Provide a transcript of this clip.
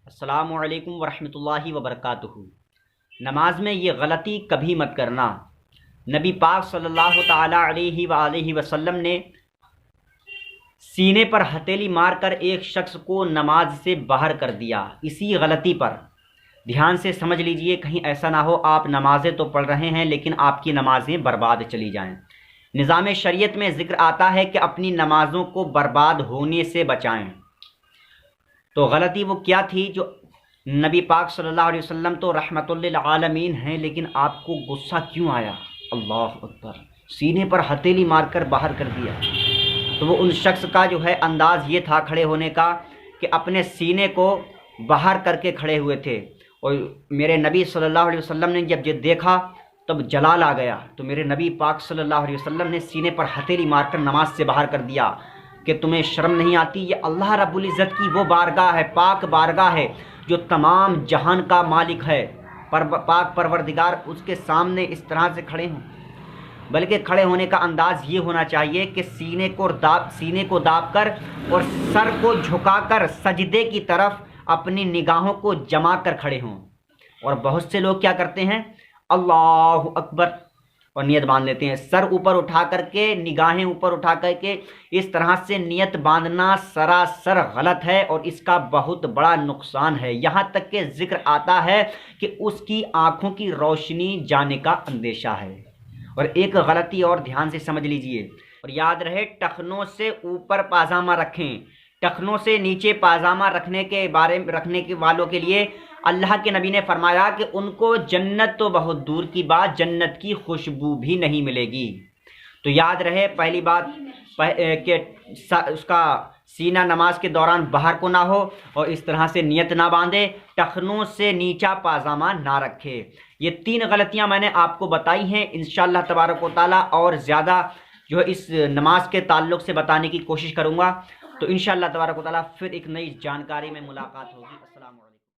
السلام علیکم ورحمۃ اللہ وبرکاتہ۔ نماز میں یہ غلطی کبھی مت کرنا۔ نبی پاک صلی اللہ تعالیٰ علیہ وآلہ وسلم نے سینے پر ہتھیلی مار کر ایک شخص کو نماز سے باہر کر دیا، اسی غلطی پر۔ دھیان سے سمجھ لیجئے، کہیں ایسا نہ ہو آپ نمازیں تو پڑھ رہے ہیں لیکن آپ کی نمازیں برباد چلی جائیں۔ نظام شریعت میں ذکر آتا ہے کہ اپنی نمازوں کو برباد ہونے سے بچائیں۔ تو غلطی وہ کیا تھی جو نبی پاک صلی اللہ علیہ وسلم تو رحمت للعالمین ہیں، لیکن آپ کو غصہ کیوں آیا؟ اللہ اکبر، سینے پر ہتھیلی مار کر باہر کر دیا۔ تو وہ ان شخص کا جو ہے انداز یہ تھا کھڑے ہونے کا کہ اپنے سینے کو باہر کر کے کھڑے ہوئے تھے، اور میرے نبی صلی اللہ علیہ وسلم نے جب یہ دیکھا تب جلال آ گیا، تو میرے نبی پاک صلی اللہ علیہ وسلم نے سینے پر ہتھیلی مار کر نماز سے باہر کر دیا کہ تمہیں شرم نہیں آتی؟ یہ اللہ رب العزت کی وہ بارگاہ ہے، پاک بارگاہ ہے جو تمام جہان کا مالک ہے، پاک پروردگار اس کے سامنے اس طرح سے کھڑے ہوں۔ بلکہ کھڑے ہونے کا انداز یہ ہونا چاہیے کہ سینے کو داب کر اور سر کو جھکا کر سجدے کی طرف اپنی نگاہوں کو جما کر کھڑے ہوں۔ اور بہت سے لوگ کیا کرتے ہیں؟ اللہ اکبر اور نیت باندھ لیتے ہیں، سر اوپر اٹھا کر کے، نگاہیں اوپر اٹھا کر کے، اس طرح سے نیت باندھنا سراسر غلط ہے اور اس کا بہت بڑا نقصان ہے۔ یہاں تک کہ ذکر آتا ہے کہ اس کی آنکھوں کی روشنی جانے کا اندیشہ ہے۔ اور ایک غلطی اور دھیان سے سمجھ لیجئے اور یاد رہے، ٹخنوں سے اوپر پاجامہ رکھیں، ٹخنوں سے نیچے پاجامہ رکھنے کے والوں کے لیے اللہ کے نبی نے فرمایا کہ ان کو جنت تو بہت دور کی بات، جنت کی خوشبو بھی نہیں ملے گی۔ تو یاد رہے، پہلی بات کہ اس کا سینہ نماز کے دوران باہر کو نہ ہو اور اس طرح سے نیت نہ باندھے، ٹخنوں سے نیچا پاجامہ نہ رکھے۔ یہ 3 غلطیاں میں نے آپ کو بتائی ہیں، انشاءاللہ تبارک و تعالیٰ اور زیادہ جو ہے اس نماز کے تعلق سے بتانے کی کوشش کروں گا۔ تو انشاءاللہ تبارک و تعالیٰ پھر ایک نئی جانکاری میں ملاقات ہوگی۔